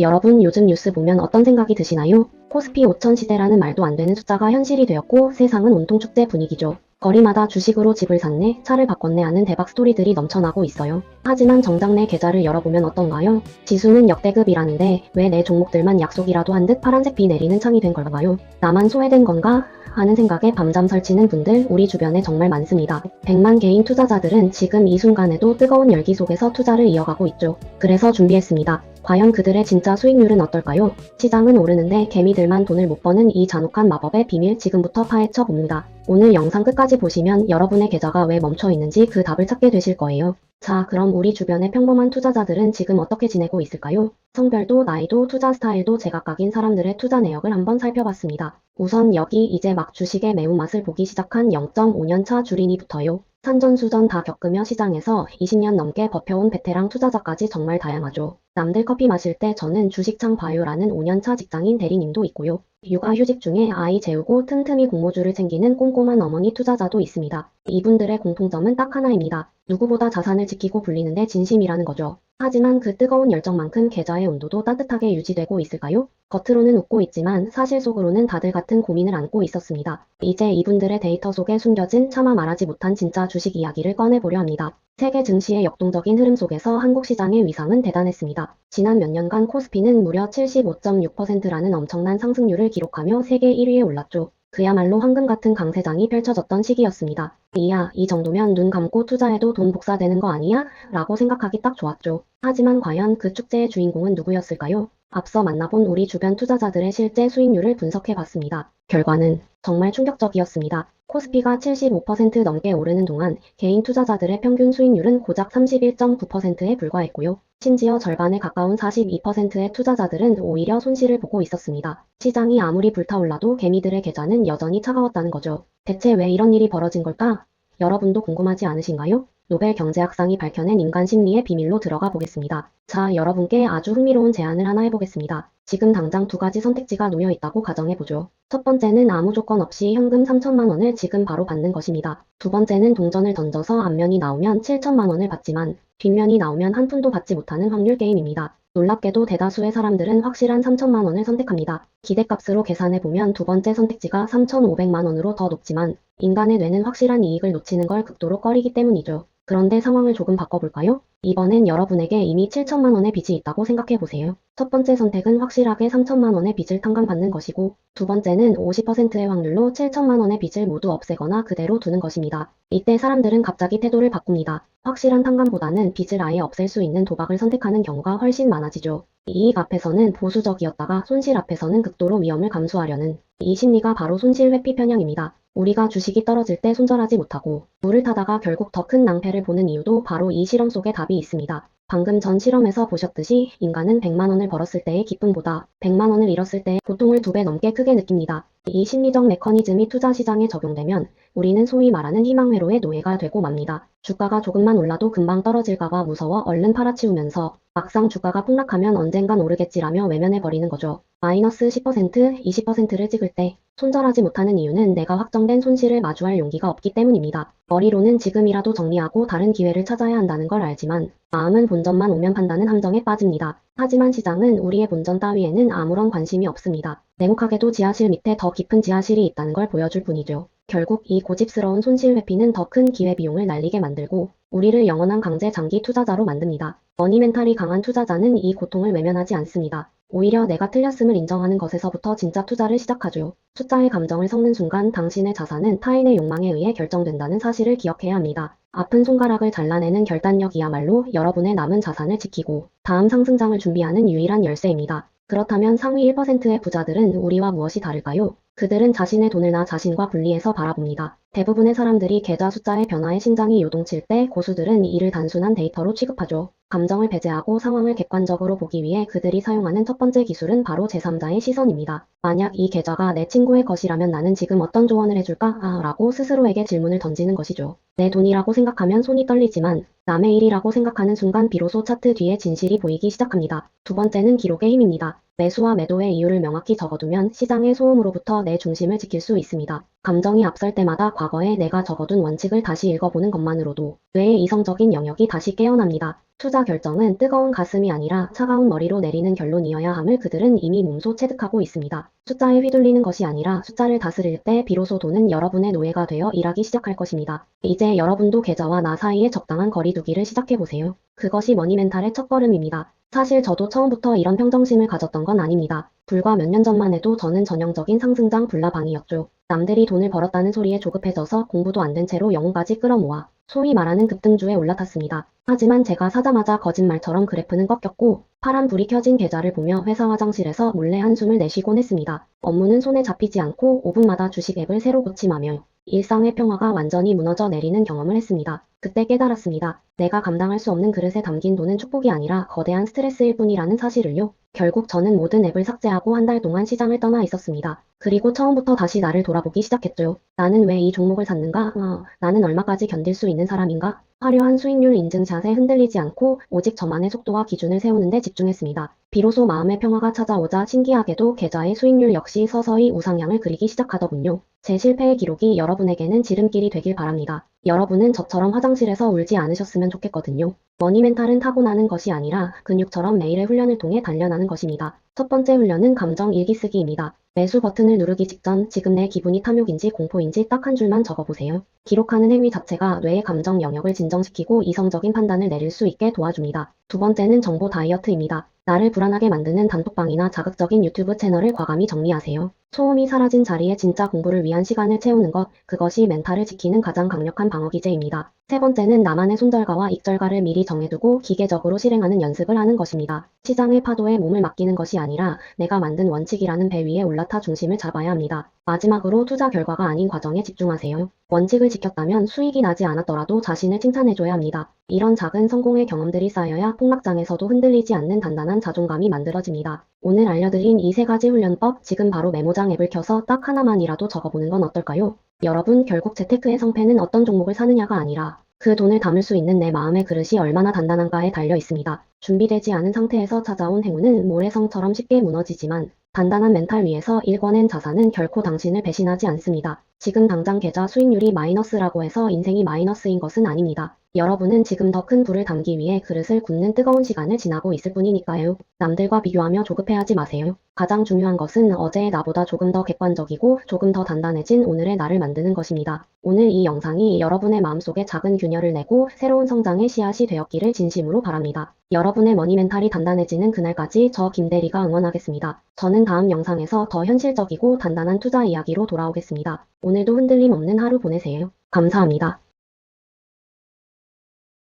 여러분 요즘 뉴스 보면 어떤 생각이 드시나요? 코스피 5000 시대라는 말도 안 되는 숫자가 현실이 되었고 세상은 온통 축제 분위기죠. 거리마다 주식으로 집을 샀네, 차를 바꿨네 하는 대박 스토리들이 넘쳐나고 있어요. 하지만 정작 내 계좌를 열어보면 어떤가요? 지수는 역대급이라는데 왜 내 종목들만 약속이라도 한 듯 파란색 비 내리는 창이 된 걸까요? 나만 소외된 건가? 하는 생각에 밤잠 설치는 분들 우리 주변에 정말 많습니다. 100만 개인 투자자들은 지금 이 순간에도 뜨거운 열기 속에서 투자를 이어가고 있죠. 그래서 준비했습니다. 과연 그들의 진짜 수익률은 어떨까요? 시장은 오르는데 개미들만 돈을 못 버는 이 잔혹한 마법의 비밀 지금부터 파헤쳐 봅니다. 오늘 영상 끝까지 보시면 여러분의 계좌가 왜 멈춰 있는지 그 답을 찾게 되실 거예요. 자, 그럼 우리 주변의 평범한 투자자들은 지금 어떻게 지내고 있을까요? 성별도 나이도 투자 스타일도 제각각인 사람들의 투자 내역을 한번 살펴봤습니다. 우선 여기 이제 막 주식의 매운맛을 보기 시작한 0.5년차 주린이부터요. 산전수전 다 겪으며 시장에서 20년 넘게 버텨온 베테랑 투자자까지 정말 다양하죠. 남들 커피 마실 때 저는 주식창 봐요라는 5년차 직장인 대리님도 있고요. 육아휴직 중에 아이 재우고 틈틈이 공모주를 챙기는 꼼꼼한 어머니 투자자도 있습니다. 이분들의 공통점은 딱 하나입니다. 누구보다 자산을 지키고 불리는데 진심이라는 거죠. 하지만 그 뜨거운 열정만큼 계좌의 온도도 따뜻하게 유지되고 있을까요? 겉으로는 웃고 있지만 사실 속으로는 다들 같은 고민을 안고 있었습니다. 이제 이분들의 데이터 속에 숨겨진 차마 말하지 못한 진짜 주식 이야기를 꺼내보려 합니다. 세계 증시의 역동적인 흐름 속에서 한국 시장의 위상은 대단했습니다. 지난 몇 년간 코스피는 무려 75.6%라는 엄청난 상승률을 기록하며 세계 1위에 올랐죠. 그야말로 황금 같은 강세장이 펼쳐졌던 시기였습니다. 이야, 이 정도면 눈 감고 투자해도 돈 복사되는 거 아니야? 라고 생각하기 딱 좋았죠. 하지만 과연 그 축제의 주인공은 누구였을까요? 앞서 만나본 우리 주변 투자자들의 실제 수익률을 분석해봤습니다. 결과는 정말 충격적이었습니다. 코스피가 75% 넘게 오르는 동안 개인 투자자들의 평균 수익률은 고작 31.9%에 불과했고요. 심지어 절반에 가까운 42%의 투자자들은 오히려 손실을 보고 있었습니다. 시장이 아무리 불타올라도 개미들의 계좌는 여전히 차가웠다는 거죠. 대체 왜 이런 일이 벌어진 걸까? 여러분도 궁금하지 않으신가요? 노벨 경제학상이 밝혀낸 인간 심리의 비밀로 들어가 보겠습니다. 자, 여러분께 아주 흥미로운 제안을 하나 해보겠습니다. 지금 당장 두 가지 선택지가 놓여 있다고 가정해보죠. 첫 번째는 아무 조건 없이 현금 3천만 원을 지금 바로 받는 것입니다. 두 번째는 동전을 던져서 앞면이 나오면 7천만 원을 받지만 뒷면이 나오면 한 푼도 받지 못하는 확률 게임입니다. 놀랍게도 대다수의 사람들은 확실한 3천만 원을 선택합니다. 기대값으로 계산해보면 두 번째 선택지가 3,500만 원으로 더 높지만 인간의 뇌는 확실한 이익을 놓치는 걸 극도로 꺼리기 때문이죠. 그런데 상황을 조금 바꿔볼까요? 이번엔 여러분에게 이미 7천만 원의 빚이 있다고 생각해보세요. 첫 번째 선택은 확실하게 3천만 원의 빚을 탕감받는 것이고 두 번째는 50%의 확률로 7천만 원의 빚을 모두 없애거나 그대로 두는 것입니다. 이때 사람들은 갑자기 태도를 바꿉니다. 확실한 탕감보다는 빚을 아예 없앨 수 있는 도박을 선택하는 경우가 훨씬 많아지죠. 이익 앞에서는 보수적이었다가 손실 앞에서는 극도로 위험을 감수하려는 이 심리가 바로 손실 회피 편향입니다. 우리가 주식이 떨어질 때 손절하지 못하고 물을 타다가 결국 더 큰 낭패를 보는 이유도 바로 이 실험 속에 답이 있습니다. 방금 전 실험에서 보셨듯이 인간은 100만 원을 벌었을 때의 기쁨보다 100만 원을 잃었을 때의 고통을 2배 넘게 크게 느낍니다. 이 심리적 메커니즘이 투자 시장에 적용되면 우리는 소위 말하는 희망회로의 노예가 되고 맙니다. 주가가 조금만 올라도 금방 떨어질까봐 무서워 얼른 팔아치우면서 막상 주가가 폭락하면 언젠간 오르겠지라며 외면해버리는 거죠. 마이너스 10%, 20%를 찍을 때 손절하지 못하는 이유는 내가 확정된 손실을 마주할 용기가 없기 때문입니다. 머리로는 지금이라도 정리하고 다른 기회를 찾아야 한다는 걸 알지만 마음은 본전만 오면 판다는 함정에 빠집니다. 하지만 시장은 우리의 본전 따위에는 아무런 관심이 없습니다. 냉혹하게도 지하실 밑에 더 깊은 지하실이 있다는 걸 보여줄 뿐이죠. 결국 이 고집스러운 손실 회피는 더 큰 기회비용을 날리게 만들고 우리를 영원한 강제 장기 투자자로 만듭니다. 머니멘탈이 강한 투자자는 이 고통을 외면하지 않습니다. 오히려 내가 틀렸음을 인정하는 것에서부터 진짜 투자를 시작하죠. 숫자의 감정을 섞는 순간 당신의 자산은 타인의 욕망에 의해 결정된다는 사실을 기억해야 합니다. 아픈 손가락을 잘라내는 결단력이야말로 여러분의 남은 자산을 지키고 다음 상승장을 준비하는 유일한 열쇠입니다. 그렇다면 상위 1%의 부자들은 우리와 무엇이 다를까요? 그들은 자신의 돈을 나 자신과 분리해서 바라봅니다. 대부분의 사람들이 계좌 숫자의 변화에 심장이 요동칠 때 고수들은 이를 단순한 데이터로 취급하죠. 감정을 배제하고 상황을 객관적으로 보기 위해 그들이 사용하는 첫 번째 기술은 바로 제3자의 시선입니다. 만약 이 계좌가 내 친구의 것이라면 나는 지금 어떤 조언을 해줄까? 라고 스스로에게 질문을 던지는 것이죠. 내 돈이라고 생각하면 손이 떨리지만 남의 일이라고 생각하는 순간 비로소 차트 뒤에 진실이 보이기 시작합니다. 두 번째는 기록의 힘입니다. 매수와 매도의 이유를 명확히 적어두면 시장의 소음으로부터 내 중심을 지킬 수 있습니다. 감정이 앞설 때마다 과거에 내가 적어둔 원칙을 다시 읽어보는 것만으로도 뇌의 이성적인 영역이 다시 깨어납니다. 투자 결정은 뜨거운 가슴이 아니라 차가운 머리로 내리는 결론이어야 함을 그들은 이미 몸소 체득하고 있습니다. 숫자에 휘둘리는 것이 아니라 숫자를 다스릴 때 비로소 돈은 여러분의 노예가 되어 일하기 시작할 것입니다. 이제 여러분도 계좌와 나 사이에 적당한 거리 두기를 시작해보세요. 그것이 머니멘탈의 첫걸음입니다. 사실 저도 처음부터 이런 평정심을 가졌던 건 아닙니다. 불과 몇 년 전만 해도 저는 전형적인 상승장 불나방이었죠. 남들이 돈을 벌었다는 소리에 조급해져서 공부도 안 된 채로 영혼까지 끌어모아 소위 말하는 급등주에 올라탔습니다. 하지만 제가 사자마자 거짓말처럼 그래프는 꺾였고 파란 불이 켜진 계좌를 보며 회사 화장실에서 몰래 한숨을 내쉬곤 했습니다. 업무는 손에 잡히지 않고 5분마다 주식 앱을 새로 고침하며 일상의 평화가 완전히 무너져 내리는 경험을 했습니다. 그때 깨달았습니다. 내가 감당할 수 없는 그릇에 담긴 돈은 축복이 아니라 거대한 스트레스일 뿐이라는 사실을요. 결국 저는 모든 앱을 삭제하고 한 달 동안 시장을 떠나 있었습니다. 그리고 처음부터 다시 나를 돌아보기 시작했죠. 나는 왜 이 종목을 샀는가? 나는 얼마까지 견딜 수 있는 사람인가? 화려한 수익률 인증샷에 흔들리지 않고 오직 저만의 속도와 기준을 세우는 데 집중했습니다. 비로소 마음의 평화가 찾아오자 신기하게도 계좌의 수익률 역시 서서히 우상향을 그리기 시작하더군요. 제 실패의 기록이 여러분에게는 지름길이 되길 바랍니다. 여러분은 저처럼 화장실에서 울지 않으셨으면 좋겠거든요. 머니멘탈은 타고나는 것이 아니라 근육처럼 매일의 훈련을 통해 단련하는 것입니다. 첫 번째 훈련은 감정 일기쓰기입니다. 매수 버튼을 누르기 직전 지금 내 기분이 탐욕인지 공포인지 딱 한 줄만 적어보세요. 기록하는 행위 자체가 뇌의 감정 영역을 진정시키고 이성적인 판단을 내릴 수 있게 도와줍니다. 두 번째는 정보 다이어트입니다. 나를 불안하게 만드는 단톡방이나 자극적인 유튜브 채널을 과감히 정리하세요. 소음이 사라진 자리에 진짜 공부를 위한 시간을 채우는 것, 그것이 멘탈을 지키는 가장 강력한 방어기제입니다. 세 번째는 나만의 손절가와 익절가를 미리 정해두고 기계적으로 실행하는 연습을 하는 것입니다. 시장의 파도에 몸을 맡기는 것이 아니라 내가 만든 원칙이라는 배 위에 올라타 중심을 잡아야 합니다. 마지막으로 투자 결과가 아닌 과정에 집중하세요. 원칙을 지켰다면 수익이 나지 않았더라도 자신을 칭찬해줘야 합니다. 이런 작은 성공의 경험들이 쌓여야 폭락장에서도 흔들리지 않는 단단한 자존감이 만들어집니다. 오늘 알려드린 이 세 가지 훈련법 지금 바로 메모장 앱을 켜서 딱 하나만이라도 적어보는 건 어떨까요? 여러분, 결국 재테크의 성패는 어떤 종목을 사느냐가 아니라 그 돈을 담을 수 있는 내 마음의 그릇이 얼마나 단단한가에 달려 있습니다. 준비되지 않은 상태에서 찾아온 행운은 모래성처럼 쉽게 무너지지만 단단한 멘탈 위에서 일궈낸 자산은 결코 당신을 배신하지 않습니다. 지금 당장 계좌 수익률이 마이너스라고 해서 인생이 마이너스인 것은 아닙니다. 여러분은 지금 더 큰 불을 담기 위해 그릇을 굽는 뜨거운 시간을 지나고 있을 뿐이니까요. 남들과 비교하며 조급해하지 마세요. 가장 중요한 것은 어제의 나보다 조금 더 객관적이고 조금 더 단단해진 오늘의 나를 만드는 것입니다. 오늘 이 영상이 여러분의 마음속에 작은 균열을 내고 새로운 성장의 씨앗이 되었기를 진심으로 바랍니다. 여러분의 머니 멘탈이 단단해지는 그날까지 저 김대리가 응원하겠습니다. 저는 다음 영상에서 더 현실적이고 단단한 투자 이야기로 돌아오겠습니다. 오늘도 흔들림 없는 하루 보내세요. 감사합니다.